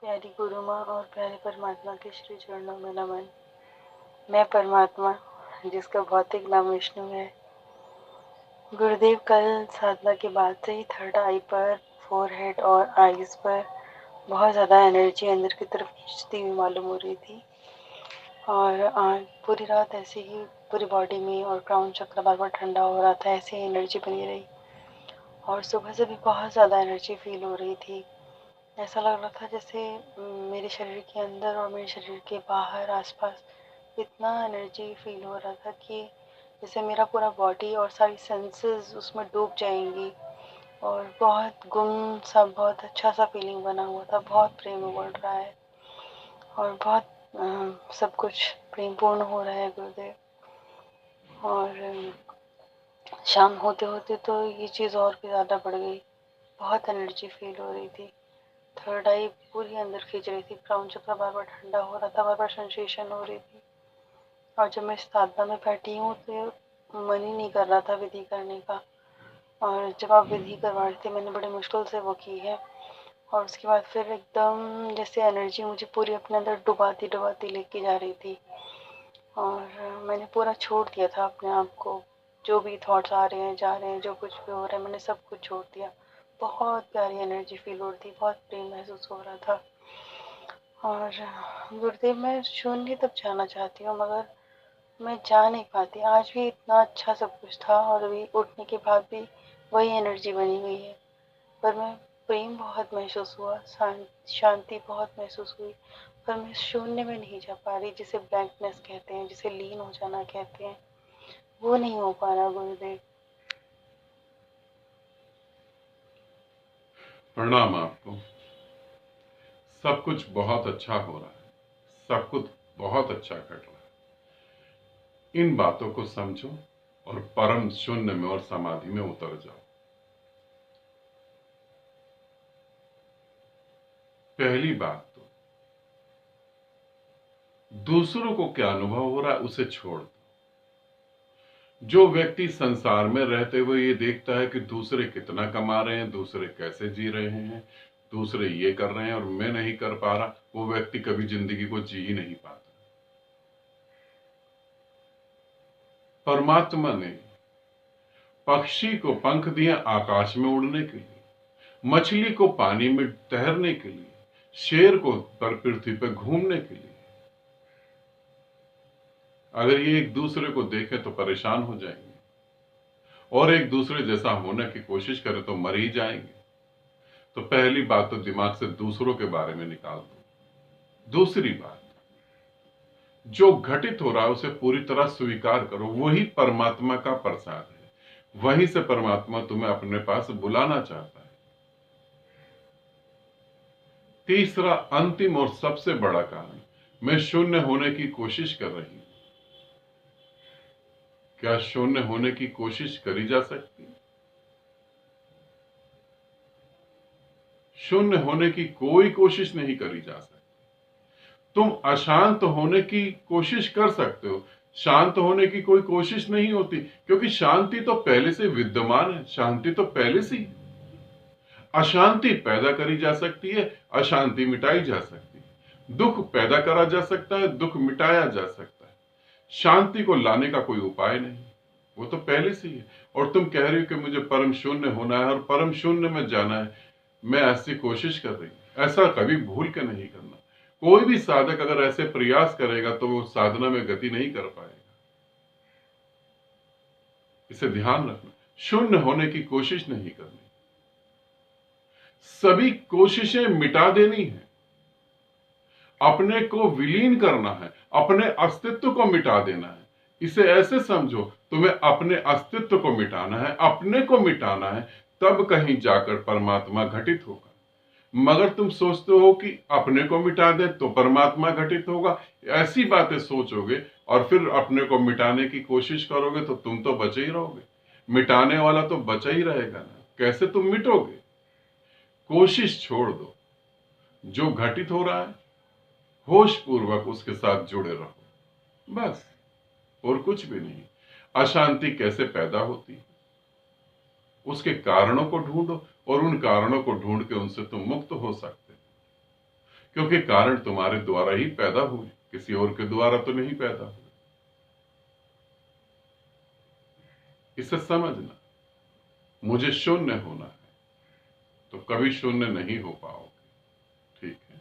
प्यारी गुरु माँ और प्यारे परमात्मा के श्री चरणों में नमन। मैं परमात्मा, जिसका भौतिक नाम विष्णु है। गुरुदेव कल साधना के बाद से ही थर्ड आई पर, फोरहेड और आईज पर बहुत ज़्यादा एनर्जी अंदर की तरफ खींचती हुई मालूम हो रही थी। और आज पूरी रात ऐसे ही पूरी बॉडी में और क्राउन चक्र बार बार ठंडा हो रहा था, ऐसे ही एनर्जी बनी रही। और सुबह से भी बहुत ज़्यादा एनर्जी फील हो रही थी। ऐसा लग रहा था जैसे मेरे शरीर के अंदर और मेरे शरीर के बाहर आसपास इतना एनर्जी फील हो रहा था कि जैसे मेरा पूरा बॉडी और सारी सेंसेस उसमें डूब जाएंगी। और बहुत गुम सा, बहुत अच्छा सा फीलिंग बना हुआ था। बहुत प्रेम उमड़ रहा है और बहुत सब कुछ प्रेमपूर्ण हो रहा है गुरुदेव। और शाम होते होते तो ये चीज़ और भी ज़्यादा बढ़ गई। बहुत एनर्जी फील हो रही थी। थर्ड आई पूरी अंदर खींच रही थी। क्राउन चक्र बार बार ठंडा हो रहा था, बार बार सेंसेशन हो रही थी। और जब मैं साधना में बैठी हूँ तो मन ही नहीं कर रहा था विधि करने का। और जब आप विधि करवा रहे थे, मैंने बड़ी मुश्किल से वो की है। और उसके बाद फिर एकदम जैसे एनर्जी मुझे पूरी अपने अंदर डुबाती डुबाती लेके जा रही थी। और मैंने पूरा छोड़ दिया था अपने आप को। जो भी थॉट्स आ रहे हैं जा रहे हैं, जो कुछ भी हो रहा है, मैंने सब कुछ छोड़ दिया। बहुत प्यारी एनर्जी फील हो रही थी, बहुत प्रेम महसूस हो रहा था। और गुरुदेव, मैं शून्य तब जाना चाहती हूँ, मगर मैं जा नहीं पाती। आज भी इतना अच्छा सब कुछ था और अभी उठने के बाद भी वही एनर्जी बनी हुई है। पर मैं प्रेम बहुत महसूस हुआ, शांति बहुत महसूस हुई। पर मैं शून्य में नहीं जा पा रही, जिसे ब्लैंकनेस कहते हैं, जिसे लीन हो जाना कहते हैं, वो नहीं हो पा रहा गुरुदेव। प्रणाम आपको। सब कुछ बहुत अच्छा हो रहा है, सब कुछ बहुत अच्छा घट रहा है। इन बातों को समझो और परम शून्य में और समाधि में उतर जाओ। पहली बात तो दूसरों को क्या अनुभव हो रहा है उसे छोड़ दो। जो व्यक्ति संसार में रहते हुए ये देखता है कि दूसरे कितना कमा रहे हैं, दूसरे कैसे जी रहे हैं, दूसरे ये कर रहे हैं और मैं नहीं कर पा रहा, वो व्यक्ति कभी जिंदगी को जी ही नहीं पाता। परमात्मा ने पक्षी को पंख दिए आकाश में उड़ने के लिए, मछली को पानी में तैरने के लिए, शेर को पर पृथ्वी पर घूमने के लिए। अगर ये एक दूसरे को देखे तो परेशान हो जाएंगे और एक दूसरे जैसा होने की कोशिश करें तो मर ही जाएंगे। तो पहली बात तो दिमाग से दूसरों के बारे में निकाल दो। दूसरी बात, जो घटित हो रहा है उसे पूरी तरह स्वीकार करो। वही परमात्मा का प्रसाद है, वहीं से परमात्मा तुम्हें अपने पास बुलाना चाहता है। तीसरा, अंतिम और सबसे बड़ा कारण, मैं शून्य होने की कोशिश कर रही हूं। क्या शून्य होने की कोशिश करी जा सकती? शून्य होने की कोई कोशिश नहीं करी जा सकती। तुम अशांत होने की कोशिश कर सकते हो, शांत होने की कोई कोशिश नहीं होती, क्योंकि शांति तो पहले से विद्यमान है, शांति तो पहले से ही। अशांति पैदा करी जा सकती है, अशांति मिटाई जा सकती है। दुख पैदा करा जा सकता है, दुख मिटाया जा सकता है। शांति को लाने का कोई उपाय नहीं, वो तो पहले से ही है। और तुम कह रही हो कि मुझे परम शून्य होना है और परम शून्य में जाना है। मैं ऐसी कोशिश कर रही हूं, ऐसा कभी भूल के नहीं करना। कोई भी साधक अगर ऐसे प्रयास करेगा तो वो साधना में गति नहीं कर पाएगा। इसे ध्यान रखना, शून्य होने की कोशिश नहीं करनी, सभी कोशिशें मिटा देनी है। अपने को विलीन करना है, अपने अस्तित्व को मिटा देना है। इसे ऐसे समझो, तुम्हें अपने अस्तित्व को मिटाना है, अपने को मिटाना है, तब कहीं जाकर परमात्मा घटित होगा। मगर तुम सोचते हो कि अपने को मिटा दे तो परमात्मा घटित होगा, ऐसी बातें सोचोगे और फिर अपने को मिटाने की कोशिश करोगे तो तुम तो बचे ही रहोगे। मिटाने वाला तो बचा ही रहेगा ना, कैसे तुम मिटोगे? कोशिश छोड़ दो। जो घटित हो रहा है होश पूर्वक उसके साथ जुड़े रहो, बस, और कुछ भी नहीं। अशांति कैसे पैदा होती है, उसके कारणों को ढूंढो और उन कारणों को ढूंढ के उनसे तुम मुक्त हो सकते हो। क्योंकि कारण तुम्हारे द्वारा ही पैदा हुए, किसी और के द्वारा तो नहीं पैदा हुए। इसे समझना, मुझे शून्य होना है तो कभी शून्य नहीं हो पाओगे। ठीक है,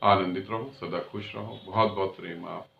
आनंदित रहो, सदा खुश रहो। बहुत बहुत प्रेम आपको।